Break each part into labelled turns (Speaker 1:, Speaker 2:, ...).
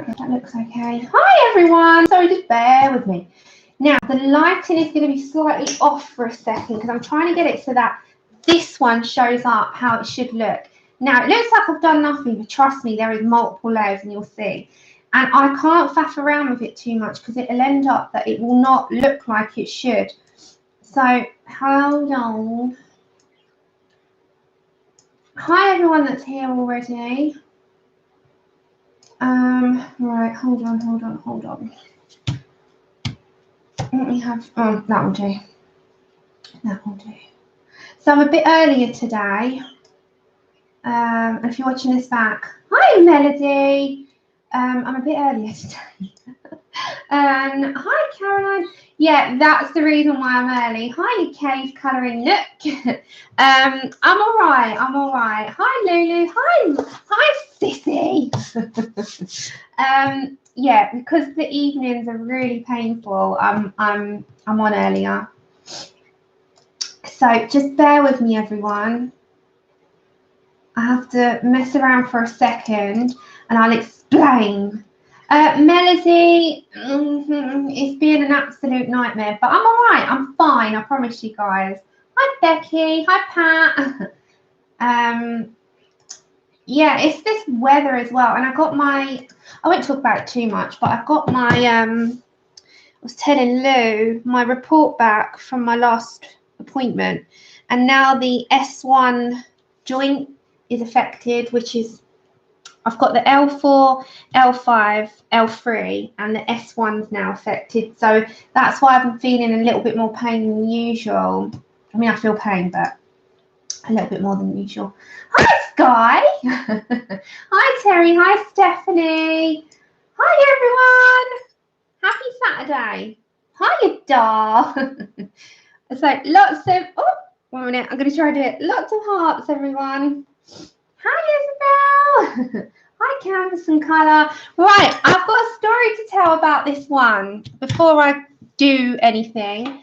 Speaker 1: That looks okay. Hi everyone. Sorry, just bear with me. Now the lighting is going to be slightly off for a second because I'm trying to get it so that this one shows up how it should look. Now it looks like I've done nothing, but trust me, there is multiple layers and you'll see. And I can't faff around with it too much because it'll end up that it will not look like it should. So hold on. Hi everyone that's here already. Right, hold on. Let me have, oh, that will do. That will do. So I'm a bit earlier today. And if you're watching this back, hi Melody. I'm a bit earlier today. And hi Caroline. Yeah, that's the reason why I'm early. Hi Cave Colouring Nook. I'm alright. Hi Lulu. Hi Sissy. Yeah, because the evenings are really painful. I'm on earlier. So just bear with me, everyone. I have to mess around for a second, and I'll explain. Melody, it's been an absolute nightmare, but I'm all right. I'm fine. I promise you guys. Hi, Becky. Hi, Pat. Yeah, it's this weather as well. And I got my, I won't talk about it too much, but I've got my, I was telling Lou, my report back from my last appointment. And now the S1 joint is affected, which is, I've got the L4, L5, L3, and the S1's now affected. So that's why I've been feeling a little bit more pain than usual. I mean, I feel pain, but a little bit more than usual. Hi, Sky. Hi, Terry. Hi, Stephanie. Hi, everyone. Happy Saturday. Hi, Dar. It's like lots of, oh, 1 minute. I'm going to try to do it. Lots of hearts, everyone. Hi, Isabel. Hi, Canvas and Colour. Right, I've got a story to tell about this one before I do anything.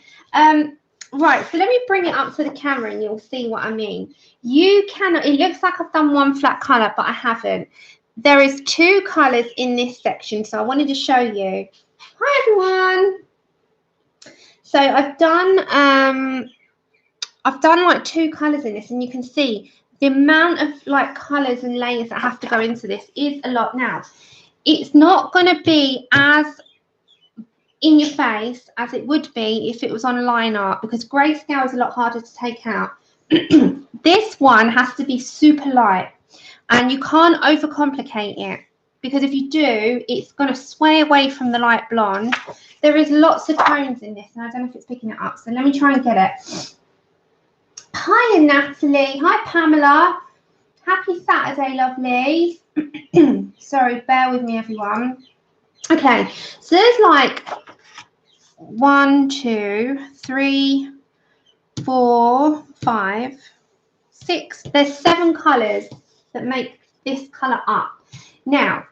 Speaker 1: Right, so let me bring it up to the camera and you'll see what I mean. You cannot, it looks like I've done one flat colour, but I haven't. There is 2 colours in this section, so I wanted to show you. Hi, everyone. So I've done like 2 colours in this, and you can see the amount of like colours and layers that have to go into this is a lot. Now, it's not going to be as in your face as it would be if it was on line art, because grayscale is a lot harder to take out. This one has to be super light, and you can't overcomplicate it, because if you do, it's going to sway away from the light blonde. There is lots of tones in this, and I don't know if it's picking it up, so let me try and get it. Hi, Natalie. Hi, Pamela. Happy Saturday, lovelies. Sorry, bear with me, everyone. Okay, so there's like 1, 2, 3, 4, 5, 6. There's 7 colours that make this colour up. Now,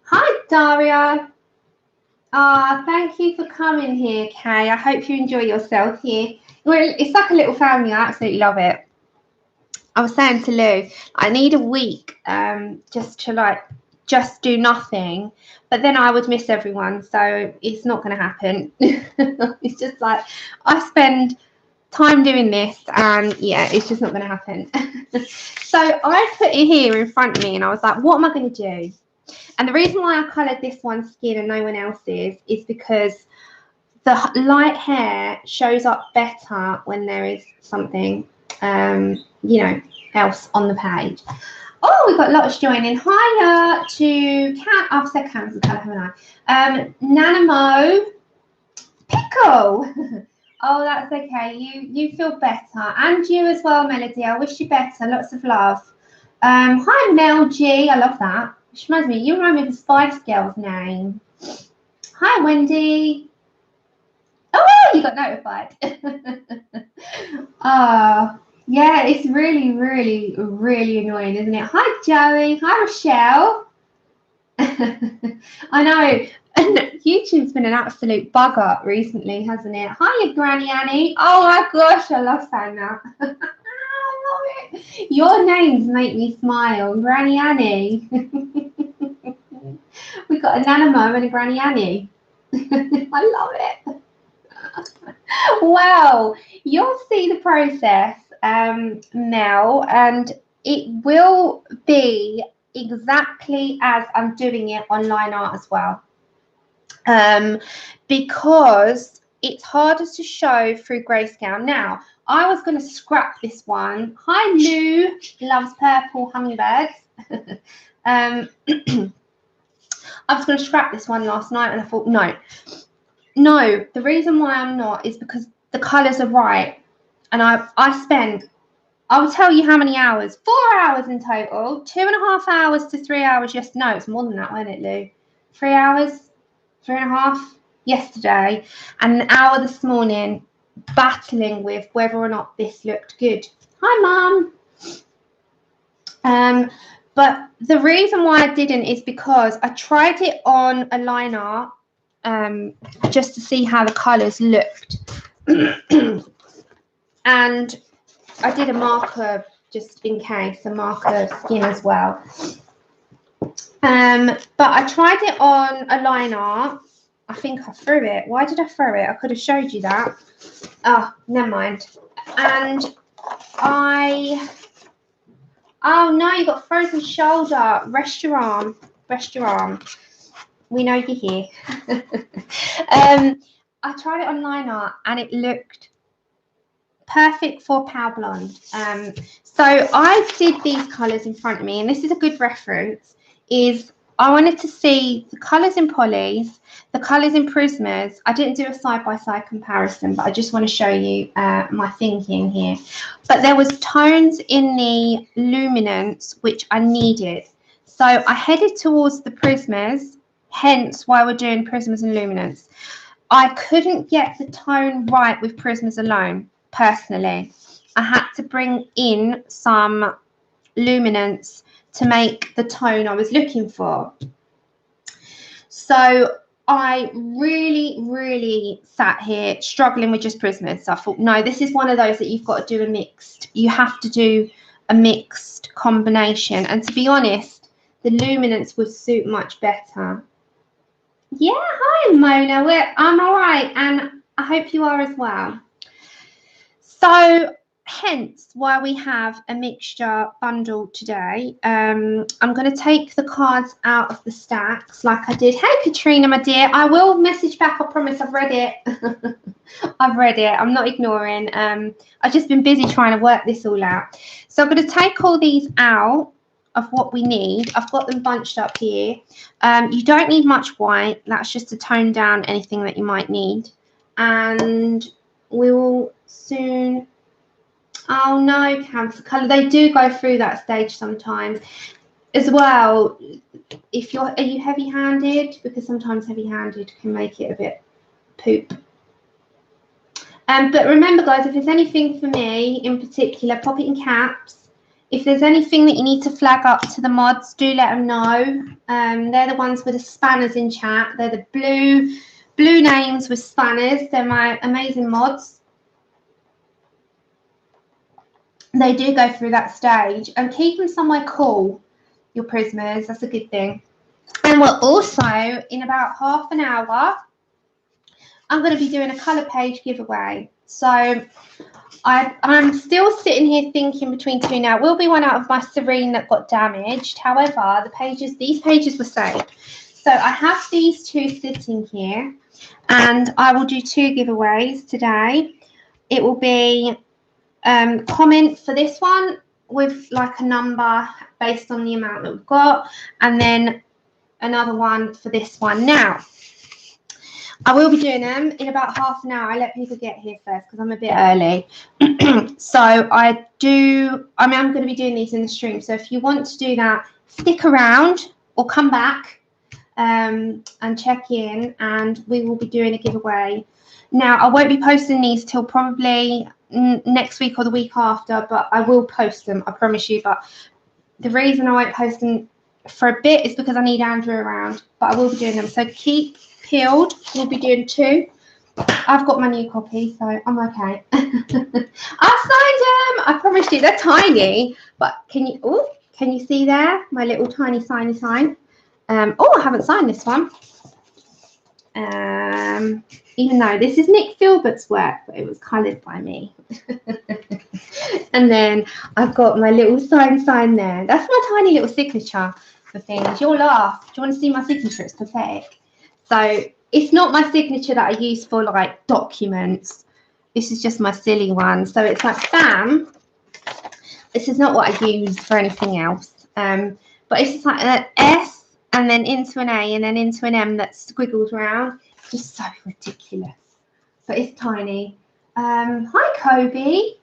Speaker 1: hi, Daria. Thank you for coming here, Kay. I hope you enjoy yourself here. Well, it's like a little family. I absolutely love it. I was saying to Lou, I need a week just to like just do nothing, but then I would miss everyone, so it's not going to happen. It's just like I spend time doing this, and yeah, it's just not going to happen. So I put it here in front of me, and I was like, what am I going to do? And the reason why I coloured this one's skin and no one else's is because the light hair shows up better when there is something, you know, else on the page. Oh, we've got lots joining. Hiya to I've said Canvas and Colour, haven't I? Nanamo Pickle. Oh, that's okay. You feel better, and you as well, Melody. I wish you better. Lots of love. Hi, Mel G. I love that. Which reminds me, you remind me of the Spice Girls name. Hi, Wendy. Oh, you got notified. Yeah, it's really, really, really annoying, isn't it? Hi, Joey. Hi, Rochelle. I know. And YouTube's been an absolute bugger recently, hasn't it? Hiya, Granny Annie. Oh my gosh, I love saying that. I love it. Your names make me smile, Granny Annie. We've got a Nana Mum and a Granny Annie. I love it. Well, you'll see the process now, and it will be exactly as I'm doing it on line art as well, because it's harder to show through grayscale. Now, I was going to scrap this one. Hi, Lou, loves purple hummingbirds. I was going to scrap this one last night, and I thought, no, the reason why I'm not is because the colours are right. And I will tell you how many hours, 4 hours in total, 2.5 hours to 3 hours. Yes, no, it's more than that, wasn't it, Lou? 3 hours, 3.5 yesterday, and an hour this morning battling with whether or not this looked good. Hi, Mum. But the reason why I didn't is because I tried it on a line art just to see how the colours looked. And I did a marker just in case, a marker skin as well. But I tried it on a line art. I think I threw it. Why did I throw it? I could have showed you that. Oh, never mind. And oh no, you got frozen shoulder. Rest your arm. Rest your arm. We know you're here. I tried it on line art and it looked perfect for Pale Blonde. So I did these colours in front of me, and this is a good reference, is I wanted to see the colours in Polly's, the colours in Prismas. I didn't do a side-by-side comparison, but I just want to show you my thinking here. But there was tones in the Luminance which I needed. So I headed towards the Prismas, hence why we're doing Prismas and Luminance. I couldn't get the tone right with Prismas alone, personally. I had to bring in some Luminance to make the tone I was looking for. So I really sat here struggling with just Prismas. So I thought, no, this is one of those that you've got to do a mixed. You have to do a mixed combination. And to be honest, the Luminance would suit much better. Yeah, hi Mona. I'm all right, and I hope you are as well. So hence why we have a mixture bundle today. I'm going to take the cards out of the stacks like I did. Hey Katrina, my dear, I will message back. I promise. I've read it. I've read it. I'm not ignoring. I've just been busy trying to work this all out. So I'm going to take all these out of what we need. I've got them bunched up here. You don't need much white. That's just to tone down anything that you might need. And we will soon. Oh no, cancer colour. They do go through that stage sometimes as well. Are you heavy-handed? Because sometimes heavy-handed can make it a bit poop. But remember, guys, if there's anything for me in particular, pop it in caps. If there's anything that you need to flag up to the mods, do let them know. They're the ones with the spanners in chat. They're the blue names with spanners. They're my amazing mods. They do go through that stage. And keep them somewhere cool, your Prismas. That's a good thing. And we're also, in about half an hour, I'm going to be doing a colour page giveaway. So I'm still sitting here thinking between two now. It will be one out of my Serene that got damaged. However, these pages were saved. So I have these two sitting here, and I will do 2 giveaways today. It will be comment for this one with like a number based on the amount that we've got, and then another one for this one. Now, I will be doing them in about half an hour. I let people get here first because I'm a bit early. So I'm going to be doing these in the stream. So if you want to do that, stick around or come back and check in, and we will be doing a giveaway. Now, I won't be posting these till probably next week or the week after, but I will post them, I promise you. But the reason I won't post them for a bit is because I need Andrew around, but I will be doing them. So keep peeled. We'll be doing 2. I've got my new copy, so I'm okay. I signed them. I promise you, they're tiny, but can you see there my little tiny sign? Oh, I haven't signed this one. Even though this is Nick Filbert's work, but it was coloured by me. And then I've got my little sign there. That's my tiny little signature for things. You'll laugh. Do you want to see my signature? It's pathetic. So it's not my signature that I use for like documents. This is just my silly one. So it's like Sam. This is not what I use for anything else. But it's just like an S and then into an A and then into an M that squiggles around. Just so ridiculous. But it's tiny. Hi, Kobe.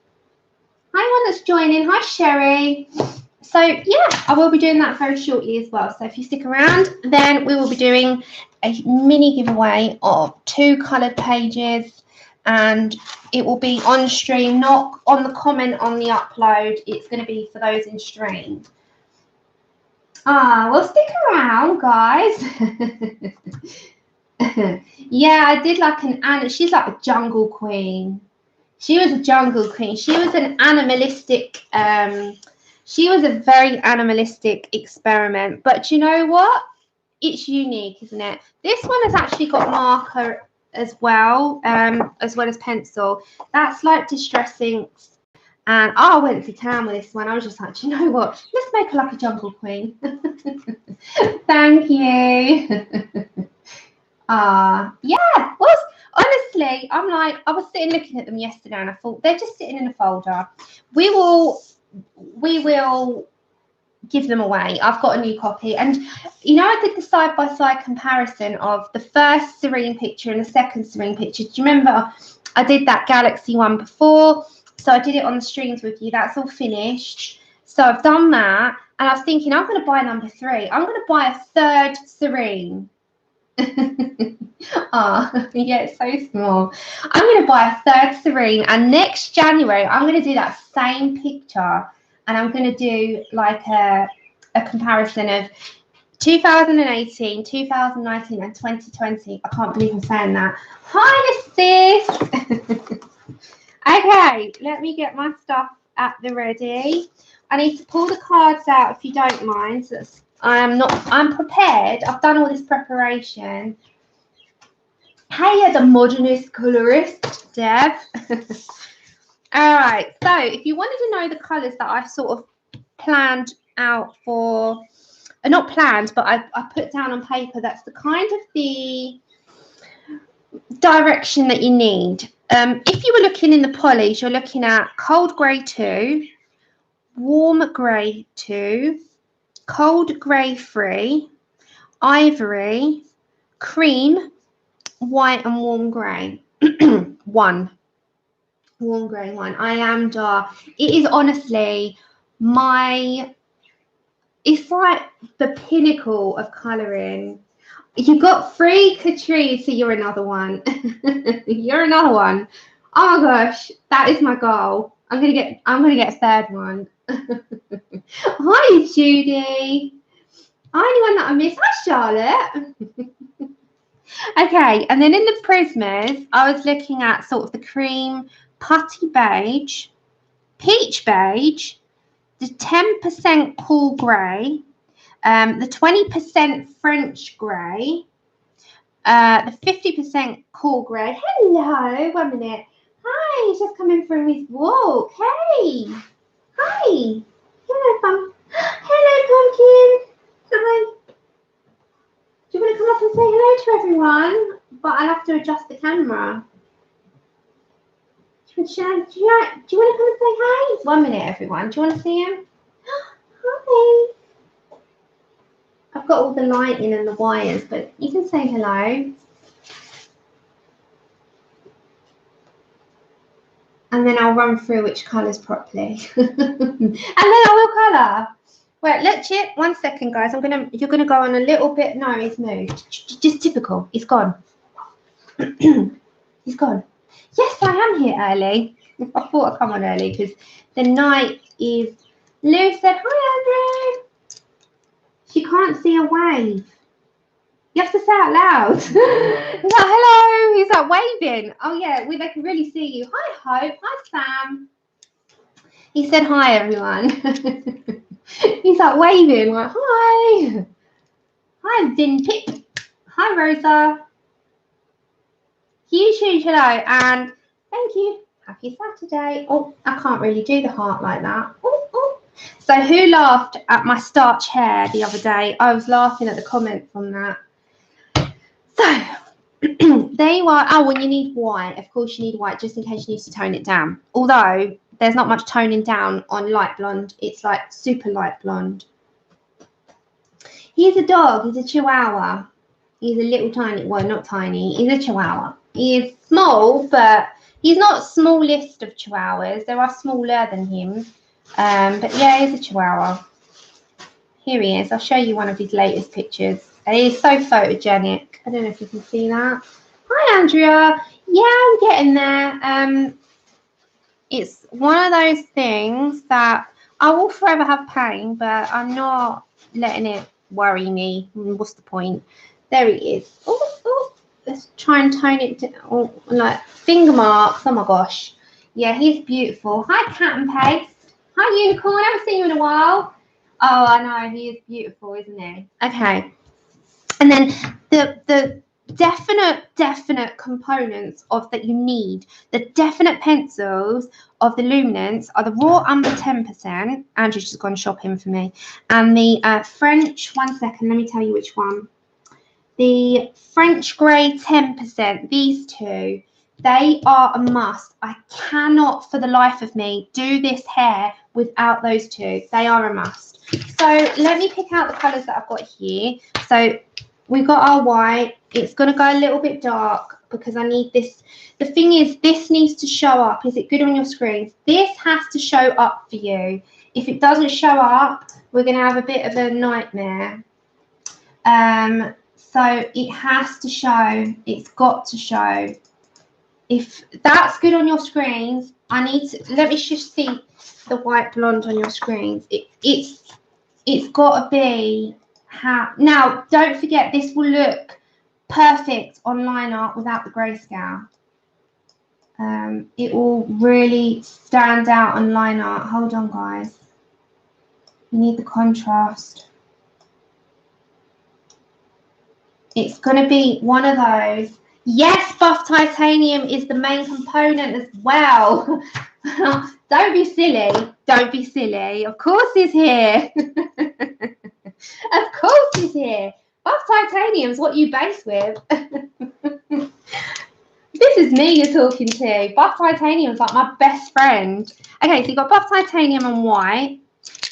Speaker 1: Hi, one that's joining. Hi, Sherry. So, yeah, I will be doing that very shortly as well. So if you stick around, then we will be doing a mini giveaway of 2 coloured pages. And it will be on stream, not on the comment on the upload. It's going to be for those in stream. Well, stick around, guys. Yeah, I did like an Anna. She's like a jungle queen. She was a jungle queen. She was an animalistic. She was a very animalistic experiment. But you know what? It's unique, isn't it? This one has actually got marker as well as pencil. That's like distressing. And I went to town with this one. I was just like, do you know what? Let's make her like a jungle queen. Thank you. Yeah. Well, honestly, I'm like, I was sitting looking at them yesterday and I thought they're just sitting in a folder. We will give them away. I've got a new copy. And, you know, I did the side-by-side comparison of the first serene picture and the second serene picture. Do you remember I did that Galaxy one before? So I did it on the streams with you. That's all finished. So I've done that. And I was thinking, I'm going to buy number 3. I'm going to buy a third serene. Yeah, it's so small. I'm going to buy a third serene. And next January, I'm going to do that same picture. And I'm going to do like a comparison of 2018, 2019 and 2020. I can't believe I'm saying that. Hi, sis. Okay, let me get my stuff at the ready. I need to pull the cards out if you don't mind. So I'm prepared. I've done all this preparation. Hey, the modernist colorist, Deb. All right, so if you wanted to know the colours that I've sort of planned out for, not planned, but I put down on paper, that's the kind of the direction that you need. If you were looking in the polys, you're looking at cold grey 2, warm grey 2, cold grey 3, ivory, cream, white and warm grey. 1. Warm grey 1. I am dark. It is honestly it's like the pinnacle of colouring. You got 3 Catrice, so you're another one. You're another one. Oh my gosh, that is my goal. I'm gonna get a third one. Hi, Judy. Anyone that I missed? Hi, Charlotte. Okay, and then in the Prismas, I was looking at sort of the cream, putty beige, peach beige, the 10% cool grey, the 20% French grey, the 50% cool grey. Hello, 1 minute. Hi, he's just coming from his walk. Hey, hi. Hello, Pumpkin. Hello, Pumpkin. Hi. Do you want to come up and say hello to everyone? But I'll have to adjust the camera. Do you want to come and say hi? 1 minute, everyone. Do you want to see him? Hi. I've got all the lighting and the wires, but you can say hello. And then I'll run through which colours properly. And then I will colour. Wait, look, Chip. 1 second, guys. You're gonna go on a little bit. No, it's moved. Just typical. It's gone. He's gone. Yes, I am here early. I thought I'd come on early because the night is. Lou said, hi, Andrew. She can't see a wave. You have to say out loud. He's like, hello. He's like waving. Oh, yeah, they can really see you. Hi, Hope. Hi, Sam. He said hi, everyone. He's like waving. Like, hi. Hi Hi, Zinpip. Hi, Rosa. Huge hello, and thank you. Happy Saturday. Oh, I can't really do the heart like that. Oh, oh. So who laughed at my starch hair the other day? I was laughing at the comments on that. So there you are. Oh, when you need white, of course you need white just in case you need to tone it down. Although there's not much toning down on light blonde. It's like super light blonde. He's a dog. He's a Chihuahua. He's a little tiny, well, not tiny. He's a Chihuahua. He is small, but he's not smallest of Chihuahuas. There are smaller than him. But yeah, he's a Chihuahua. Here he is. I'll show you one of his latest pictures. He is so photogenic. I don't know if you can see that. Hi, Andrea. Yeah, I'm getting there. It's one of those things that I will forever have pain, but I'm not letting it worry me. What's the point? There it is. Oh, let's try and tone it down. Oh, like finger marks. Oh my gosh. Yeah, he's beautiful. Hi, Cat and Paste. Hi, Unicorn. I haven't seen you in a while. Oh, I know. He is beautiful, isn't he? Okay. And then the definite components of that you need, the definite pencils of the Luminance are the raw umber 10%. Andrew's just gone shopping for me. And the French, one second, let me tell you which one. The French grey 10%, these two, they are a must. I cannot for the life of me do this hair without those two. They are a must. So let me pick out the colours that I've got here. So we've got our white. It's going to go a little bit dark because I need this. The thing is, this needs to show up. Is it good on your screens? This has to show up for you. If it doesn't show up, we're going to have a bit of a nightmare. So it has to show. It's got to show. If that's good on your screens, I need to, let me just see the white blonde on your screens. It's got to be how. Now, don't forget, this will look perfect on line art without the grayscale. It will really stand out on line art. Hold on, guys. You need the contrast. It's going to be one of those. Yes, buff titanium is the main component as well. Don't be silly. Don't be silly. Of course it's here. Of course it's here. Buff titanium is what you base with. This is me you're talking to. Buff titanium is like my best friend. Okay, so you've got buff titanium and white.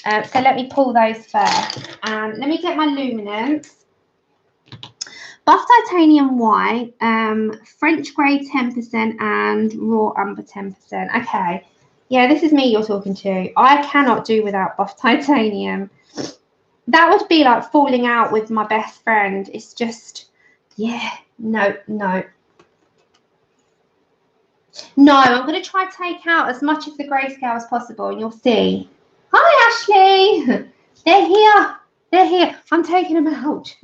Speaker 1: So let me pull those first. And let me get my Luminance. Buff titanium white, French grey 10% and raw umber 10%. Okay, yeah, this is me you're talking to. I cannot do without buff titanium. That would be like falling out with my best friend. It's just, yeah, no. No, I'm going to try to take out as much of the grayscale as possible and you'll see. Hi, Ashley. They're here. They're here. I'm taking them out.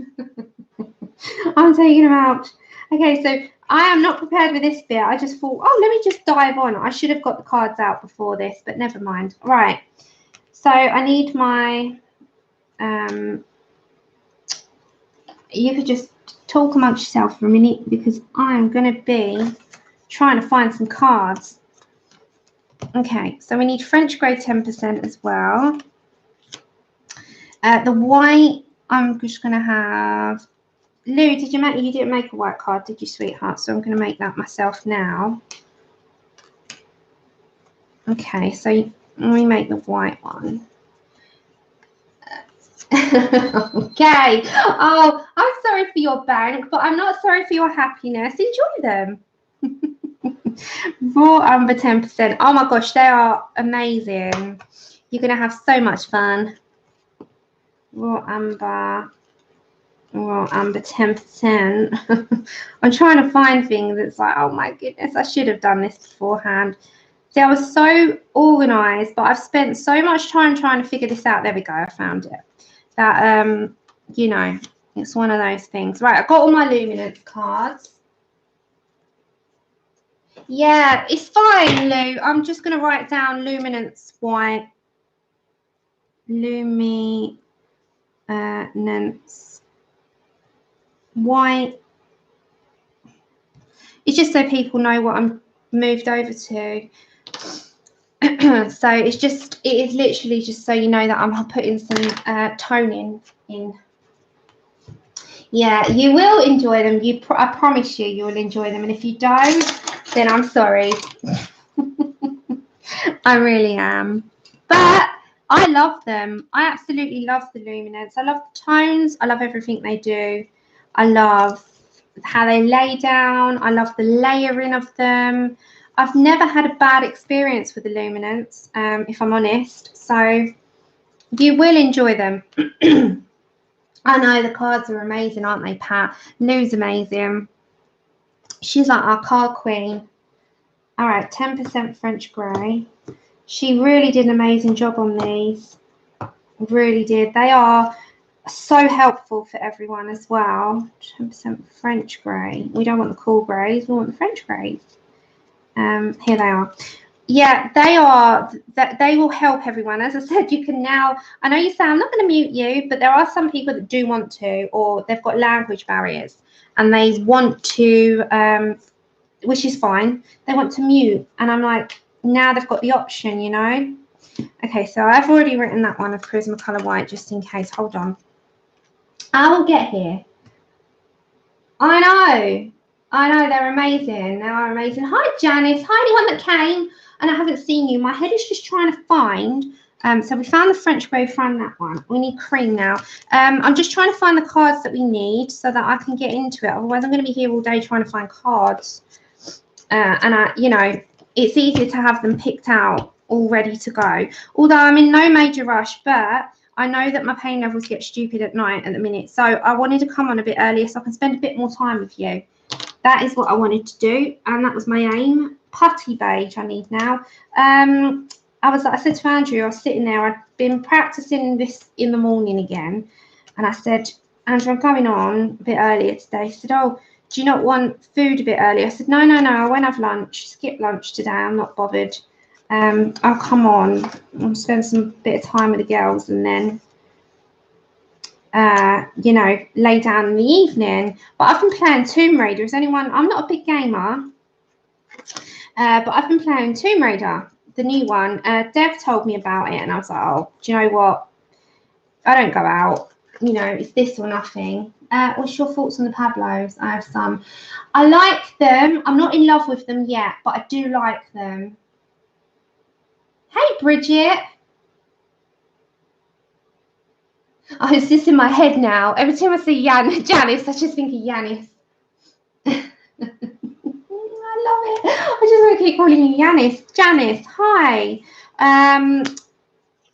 Speaker 1: I'm taking them out. Okay, so I am not prepared with this bit. I just thought, oh, let me just dive on. I should have got the cards out before this, but never mind. Right. So I need my, you could just talk amongst yourself for a minute because I'm going to be trying to find some cards. Okay, so we need French grey 10% as well. The white, I'm just going to have... Lou, you didn't make a white card, did you, sweetheart? So I'm going to make that myself now. Okay, so let me make the white one. Okay. Oh, I'm sorry for your bank, but I'm not sorry for your happiness. Enjoy them. Raw umber 10%. Oh my gosh, they are amazing. You're going to have so much fun. Raw umber 10%. I'm trying to find things that's like, oh my goodness, I should have done this beforehand. See, I was so organized, but I've spent so much time trying to figure this out. There we go, I found it. That you know, it's one of those things. Right, I've got all my Luminance cards. Yeah, it's fine, Lou. I'm just gonna write down Luminance white. Luminance white. It's just so people know what I'm moved over to. So it is literally just so you know that I'm putting some toning in. Yeah, you will enjoy them. I promise you, you will enjoy them. And if you don't, then I'm sorry. I really am. But I love them. I absolutely love the Luminance. I love the tones. I love everything they do. I love how they lay down. I love the layering of them. I've never had a bad experience with the Luminance, if I'm honest. So you will enjoy them. I know the cards are amazing, aren't they, Pat? Lou's amazing. She's like our card queen. All right, 10% French grey. She really did an amazing job on these. Really did. They are so helpful for everyone as well. 10% French grey. We don't want the cool greys. We want the French greys. Here they are. Yeah, they are. They will help everyone. As I said, you can now. I know you say I'm not going to mute you, but there are some people that do want to, or they've got language barriers and they want to, which is fine. They want to mute, and I'm like, now they've got the option, you know. Okay, so I've already written that one of Prismacolor white just in case. Hold on. I will get here. I know, they're amazing. They are amazing. Hi, Janice. Hi, anyone that came and I haven't seen you. My head is just trying to find. So we found the French grey, found that one. We need cream now. I'm just trying to find the cards that we need so that I can get into it. Otherwise, I'm going to be here all day trying to find cards. And you know, it's easier to have them picked out all ready to go. Although I'm in no major rush, but I know that my pain levels get stupid at night at the minute. So I wanted to come on a bit earlier so I can spend a bit more time with you. That is what I wanted to do, and that was my aim. Putty beige I need now. I said to Andrew, I was sitting there, I'd been practicing this in the morning again, and I said, Andrew, I'm coming on a bit earlier today. He said, oh, do you not want food a bit earlier? I said, no, I won't have lunch. Skip lunch today. I'm not bothered. I'll come on and spend some bit of time with the girls, and then you know, lay down in the evening. But I've been playing Tomb Raider. Is anyone? I'm not a big gamer, but I've been playing Tomb Raider, the new one. Dev told me about it, and I was like, oh, do you know what? I don't go out. You know, it's this or nothing. What's your thoughts on the Pablos? I have some. I like them. I'm not in love with them yet, but I do like them. Hey, Bridget. Oh, it's just in my head now. Every time I see Janice, I just think of Yanis. I love it. I just want to keep calling you Yanis. Janice, hi.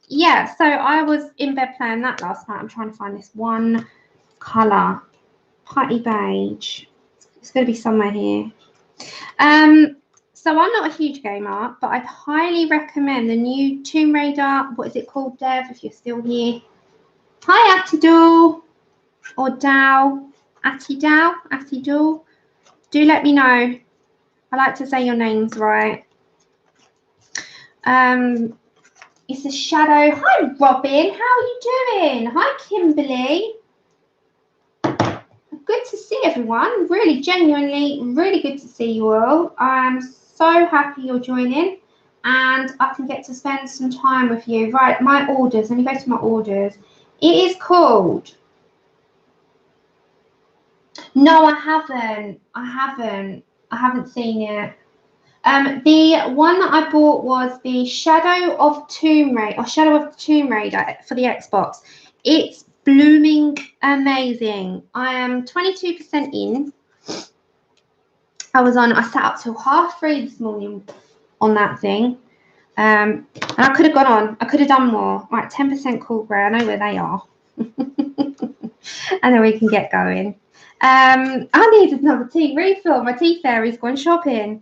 Speaker 1: Yeah, so I was in bed playing that last night. I'm trying to find this one colour. Putty beige. It's going to be somewhere here. So I'm not a huge gamer, but I'd highly recommend the new Tomb Raider. What is it called, Dev, if you're still here? Hi, Attidul, or Dow, Attidul. Do let me know. I like to say your names right. It's a shadow. Hi, Robin. How are you doing? Hi, Kimberly. Good to see everyone. Really, genuinely, really good to see you all. I'm so happy you're joining, and I can get to spend some time with you. Right, my orders. Let me go to my orders. It is called. No, I haven't. I haven't seen it. The one that I bought was the Shadow of Tomb Raider, or Shadow of the Tomb Raider for the Xbox. It's blooming amazing. I am 22% in. I sat up till 3:30 this morning on that thing. And I could have gone on. I could have done more. Right, 10% cool grey. I know where they are. And then we can get going. I need another tea refill. My tea fairy's gone shopping.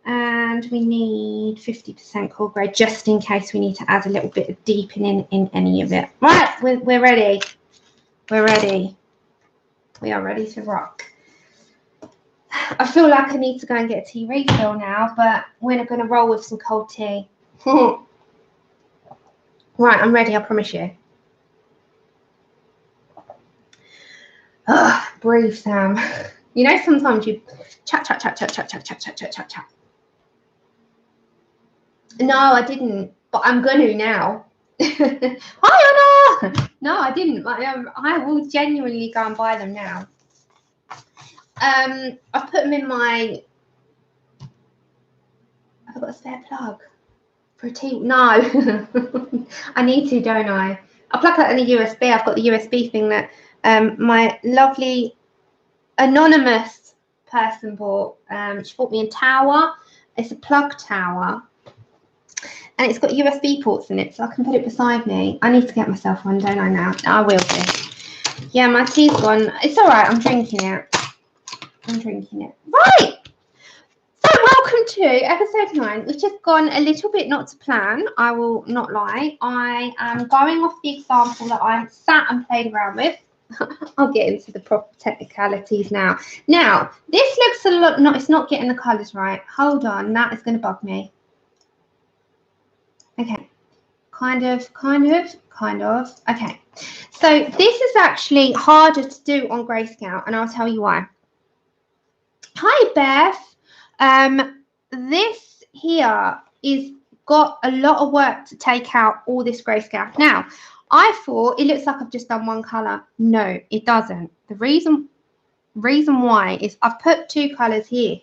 Speaker 1: And we need 50% cool grey just in case we need to add a little bit of deepening in any of it. Right, we're ready. We're ready. We are ready to rock. I feel like I need to go and get a tea refill now, but we're not going to roll with some cold tea. Right, I'm ready, I promise you. Breathe, Sam. You know, sometimes you chat. No, I didn't, but I'm going to now. Hi, Anna. No, I didn't. I will genuinely go and buy them now. I've put them in my. I've got a spare plug for a tea. No, I need to, don't I? I'll plug that in the USB. I've got the USB thing that my lovely anonymous person bought. She bought me a tower. It's a plug tower. And it's got USB ports in it, so I can put it beside me. I need to get myself one, don't I now? I will do. Yeah, my tea's gone. It's all right. I'm drinking it. Right. So welcome to episode 9, which has gone a little bit not to plan. I will not lie. I am going off the example that I sat and played around with. I'll get into the proper technicalities now. Now, this looks a lot. No, it's not getting the colours right. Hold on. That is going to bug me. Okay, kind of. Okay, so this is actually harder to do on grayscale, and I'll tell you why. Hi, Beth. This here is got a lot of work to take out all this grayscale. Now, I thought it looks like I've just done one colour. No, it doesn't. The reason why is I've put 2 colours here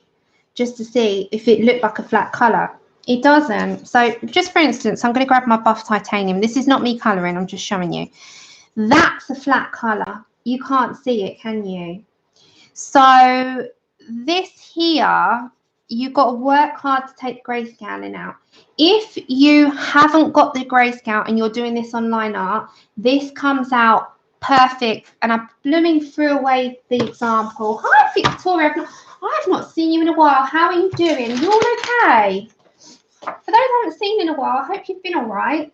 Speaker 1: just to see if it looked like a flat colour. It doesn't. So just for instance, I'm going to grab my buff titanium. This is not me colouring. I'm just showing you. That's a flat colour. You can't see it, can you? So this here, you've got to work hard to take grayscaling out. If you haven't got the grayscale and you're doing this on line art, this comes out perfect. And I blooming threw away the example. Hi, Victoria. I've not seen you in a while. How are you doing? You all okay? For those I haven't seen in a while, I hope you've been all right.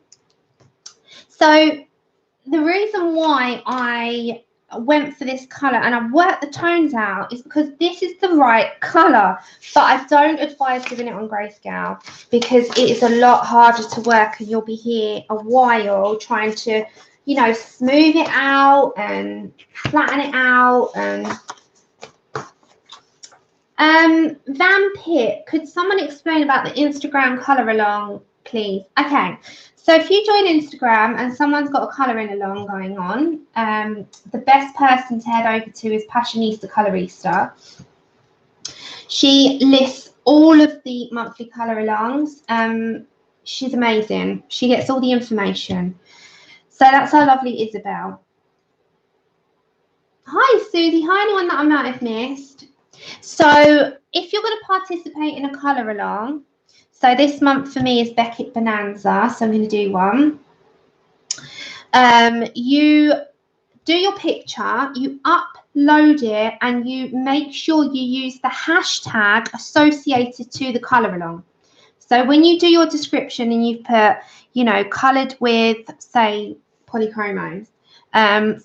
Speaker 1: So the reason why I went for this colour and I worked the tones out is because this is the right colour, but I don't advise giving it on grayscale because it is a lot harder to work and you'll be here a while trying to, you know, smooth it out and flatten it out. And Vampit, could someone explain about the Instagram colour along, please? Okay, so if you join Instagram and someone's got a colouring along going on, the best person to head over to is Passionista Colorista. She lists all of the monthly colour alongs. She's amazing. She gets all the information. So that's our lovely Isabel. Hi, Susie. Hi, anyone that I might have missed. So if you're going to participate in a colour along, so this month for me is Beckett Bonanza, so I'm going to do one. You do your picture, you upload it, and you make sure you use the hashtag associated to the colour along. So when you do your description and you put, you know, coloured with, say, polychromos, and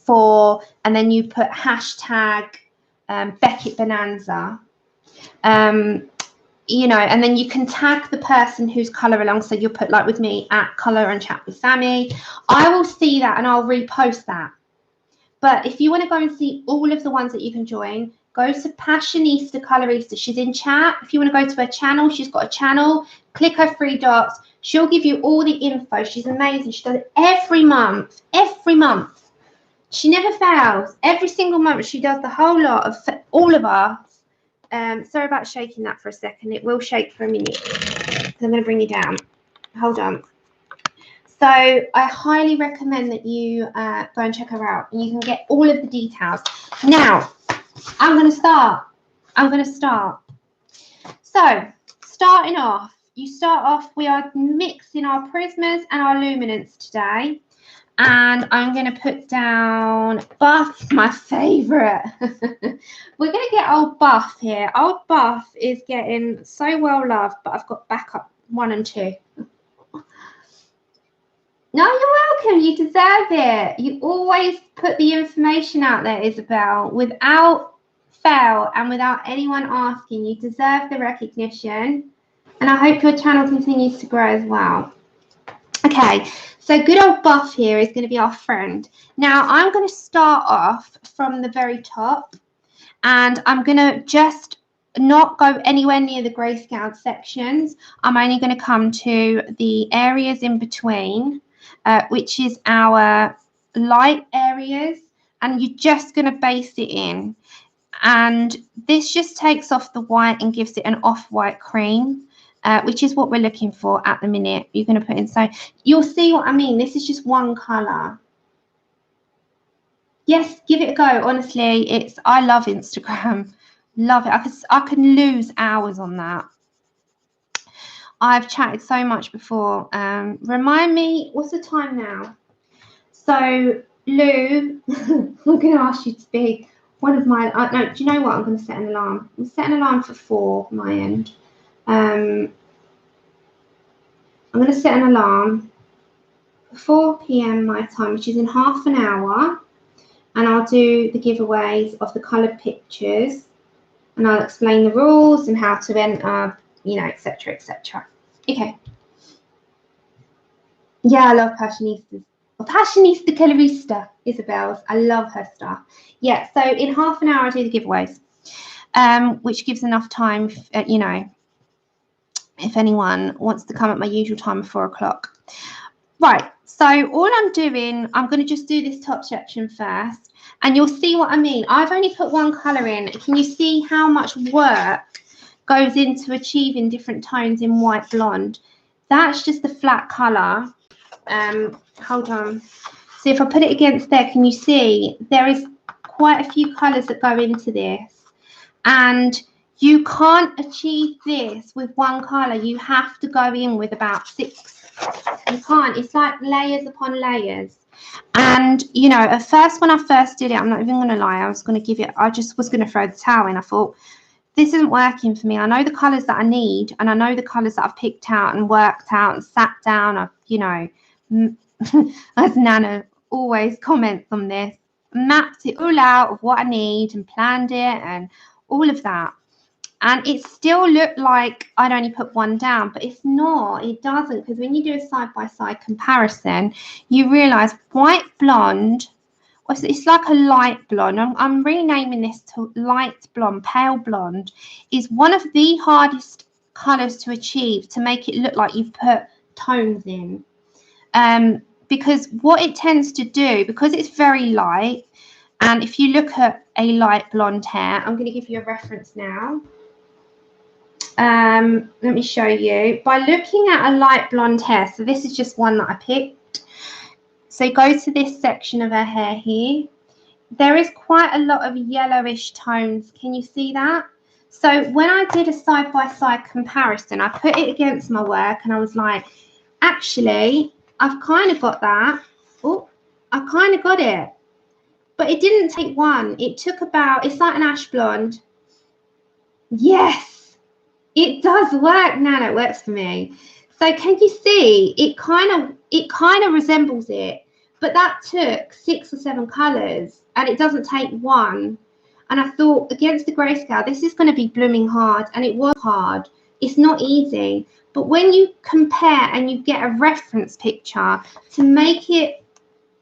Speaker 1: then you put hashtag Beckett Bonanza, you know, and then you can tag the person who's colour along. So you'll put, like with me, at Colour and Chat with Sammy. I will see that and I'll repost that. But if you want to go and see all of the ones that you can join, go to Passionista Colorista. She's in chat. If you want to go to her channel, she's got a channel. Click her 3 dots. She'll give you all the info. She's amazing. She does it every month. Every month. She never fails. Every single month she does the whole lot of all of us. Sorry about shaking that for a second. It will shake for a minute. I'm going to bring you down. Hold on. So I highly recommend that you go and check her out. And you can get all of the details. Now, I'm going to start. So starting off, we are mixing our Prismas and our Luminance today. And I'm going to put down Buff, my favourite. We're going to get old Buff here. Old Buff is getting so well loved, but I've got backup 1 and 2. No, you're welcome. You deserve it. You always put the information out there, Isabel, without fail and without anyone asking. You deserve the recognition. And I hope your channel continues to grow as well. Okay, so good old Buff here is going to be our friend. Now, I'm going to start off from the very top And I'm going to just not go anywhere near the grayscale sections. I'm only going to come to the areas in between, which is our light areas, and you're just going to base it in. And this just takes off the white and gives it an off-white cream, which is what we're looking for at the minute. You're going to put in, so you'll see what I mean. This is just one color. Yes, give it a go. Honestly, I love Instagram. Love it. I can lose hours on that. I've chatted so much before. Remind me, what's the time now? So, Lou, I'm going to ask you to be one of my... no, do you know what? I'm going to set an alarm. I'm setting an alarm for 4 on my end. I'm going to set an alarm for 4 p.m. my time, which is in half an hour. And I'll do the giveaways of the coloured pictures. And I'll explain the rules and how to enter, you know, etc., etc. Okay. Yeah, I love Passionistas. Well, Passionista Colorista, Isabel's. I love her stuff. Yeah, so in half an hour I do the giveaways, which gives enough time, you know, if anyone wants to come at my usual time of 4 o'clock. Right, so all I'm doing, I'm going to just do this top section first, and you'll see what I mean. I've only put one colour in. Can you see how much work goes into achieving different tones in white blonde? That's just the flat colour. Hold on. So if I put it against there, can you see there is quite a few colours that go into this, and you can't achieve this with one colour. You have to go in with about 6. You can't. It's like layers upon layers. And, you know, at first, when I first did it, I'm not even going to lie, I just was going to throw the towel in. I thought, this isn't working for me. I know the colours that I need, and I know the colours that I've picked out and worked out and sat down. I've, you know, as Nana always comments on this, mapped it all out of what I need and planned it and all of that. And it still looked like I'd only put one down, but it's not. It doesn't, because when you do a side-by-side comparison, you realise white blonde, it's like a light blonde. I'm renaming this to light blonde, pale blonde, is one of the hardest colours to achieve, to make it look like you've put tones in. Because what it tends to do, because it's very light, and if you look at a light blonde hair, I'm going to give you a reference now. Let me show you. By looking at a light blonde hair, so this is just one that I picked. So go to this section of her hair here. There is quite a lot of yellowish tones. Can you see that? So when I did a side-by-side comparison, I put it against my work and I was like, actually, I've kind of got that. Oh, I kind of got it. But it didn't take one. It took about, it's like an ash blonde. Yes. It does work, Nana. It works for me. So can you see? It kind of resembles it, but that took 6 or 7 colours, and it doesn't take one. And I thought, against the grayscale, this is going to be blooming hard, and it was hard. It's not easy, but when you compare and you get a reference picture to make it,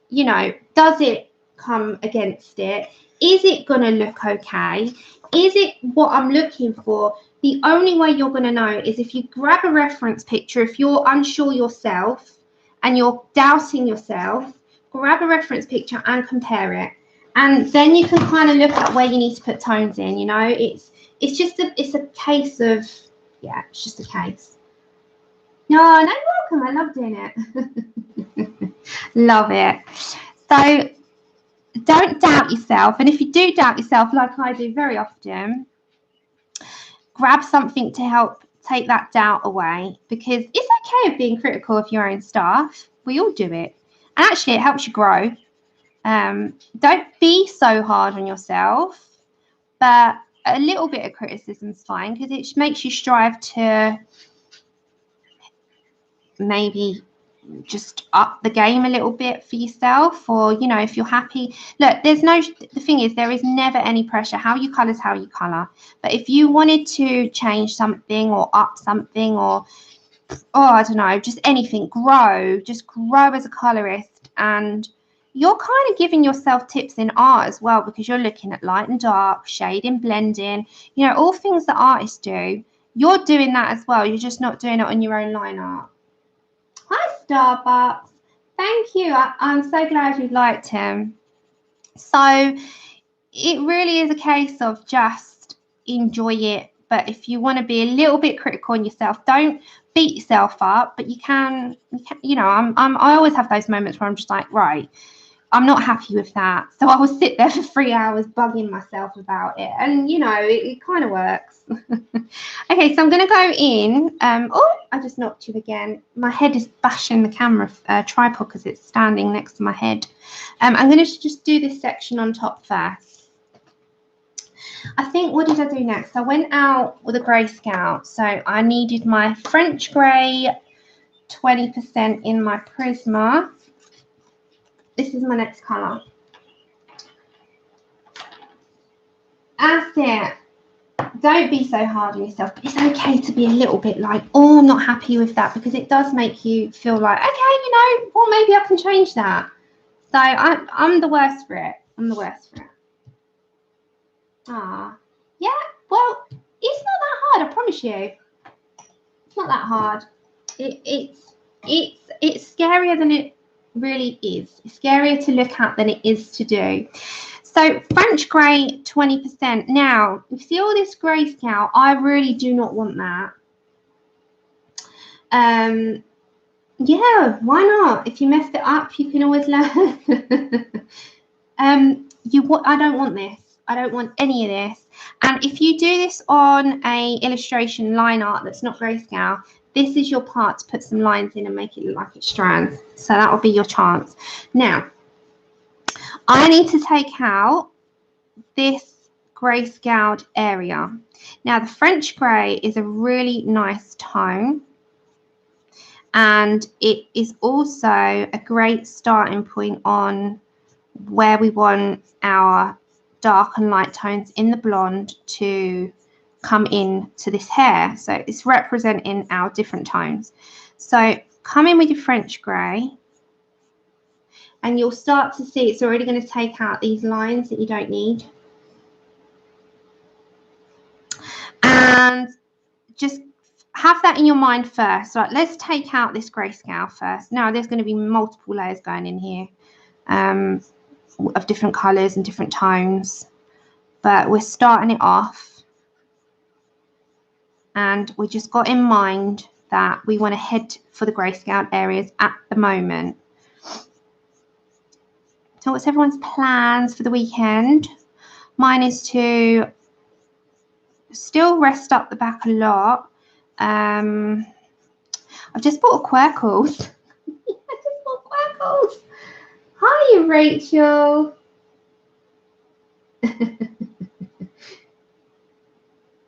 Speaker 1: you know, does it come against it? Is it going to look okay? Is it what I'm looking for? The only way you're going to know is if you grab a reference picture. If you're unsure yourself and you're doubting yourself, grab a reference picture and compare it. And then you can kind of look at where you need to put tones in, you know. It's a case of, yeah, it's just a case. No, you're welcome. I love doing it. Love it. So don't doubt yourself. And if you do doubt yourself, like I do very often, grab something to help take that doubt away, because it's okay of being critical of your own stuff. We all do it. And actually, it helps you grow. Don't be so hard on yourself, but a little bit of criticism is fine, because it makes you strive to maybe just up the game a little bit for yourself, or, you know, if you're happy. Look, the thing is, there is never any pressure. How you colour is how you colour. But if you wanted to change something or up something, or I don't know, just anything, just grow as a colorist. And, you're kind of giving yourself tips in art as well, because you're looking at light and dark, shading, blending, you know, all things that artists do. You're doing that as well. You're just not doing it on your own line art. Hi, Starbucks. Thank you. I'm so glad you liked him. So it really is a case of just enjoy it. But if you want to be a little bit critical on yourself, don't beat yourself up. But you can, you know, I always have those moments where I'm just like, right, I'm not happy with that. So I will sit there for 3 hours bugging myself about it. And, you know, it kind of works. Okay, so I'm going to go in. Oh, I just knocked you again. My head is bashing the camera tripod because it's standing next to my head. I'm going to just do this section on top first. I think, what did I do next? I went out with a grayscale. So I needed my French grey 20% in my Prisma. This is my next colour. That's it. Don't be so hard on yourself, but it's okay to be a little bit like, oh, I'm not happy with that, because it does make you feel like, okay, you know, well, maybe I can change that. So I'm the worst for it. I'm the worst for it. Yeah, well, it's not that hard, I promise you. It's not that hard. It's scarier than it really is. It's scarier to look at than it is to do. So French grey 20%. Now, you see all this grayscale, I really do not want that. Yeah, why not? If you messed it up, you can always learn. I don't want this. I don't want any of this. And if you do this on a illustration line art that's not grayscale, this is your part to put some lines in and make it look like it's strands. So that will be your chance. Now, I need to take out this grayscaled area. Now, the French grey is a really nice tone, and it is also a great starting point on where we want our dark and light tones in the blonde to come in to this hair. So it's representing our different tones. So come in with your French grey, and you'll start to see it's already going to take out these lines that you don't need. And just have that in your mind first. Like, let's take out this grayscale first. Now, there's going to be multiple layers going in here of different colours and different tones. But we're starting it off. And we just got in mind that we want to head for the grayscale areas at the moment. So what's everyone's plans for the weekend? Mine is to still rest up the back a lot. I've just bought a Quirkles. I just bought Quirkles. Hi, Rachel.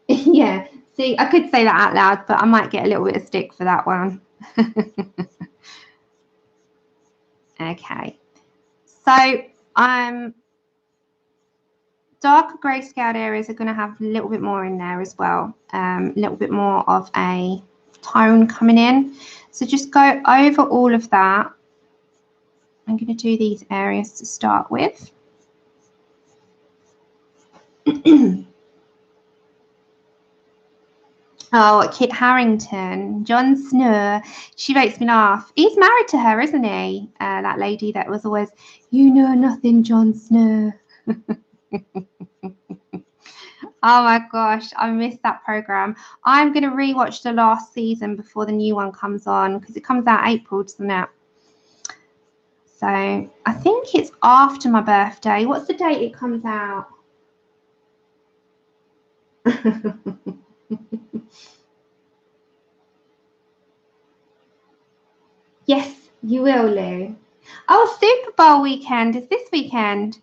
Speaker 1: Yeah, see, I could say that out loud, but I might get a little bit of stick for that one. Okay, so darker grayscale areas are going to have a little bit more in there as well, a little bit more of a tone coming in. So just go over all of that. I'm going to do these areas to start with. Oh, Kit Harington, Jon Snow. She makes me laugh. He's married to her, isn't he? That lady that was always, you know nothing, Jon Snow. Oh my gosh, I missed that program. I'm going to rewatch the last season before the new one comes on, because it comes out April, doesn't it? So I think it's after my birthday. What's the date it comes out? Yes, you will, Lou. Oh, Super Bowl weekend is this weekend.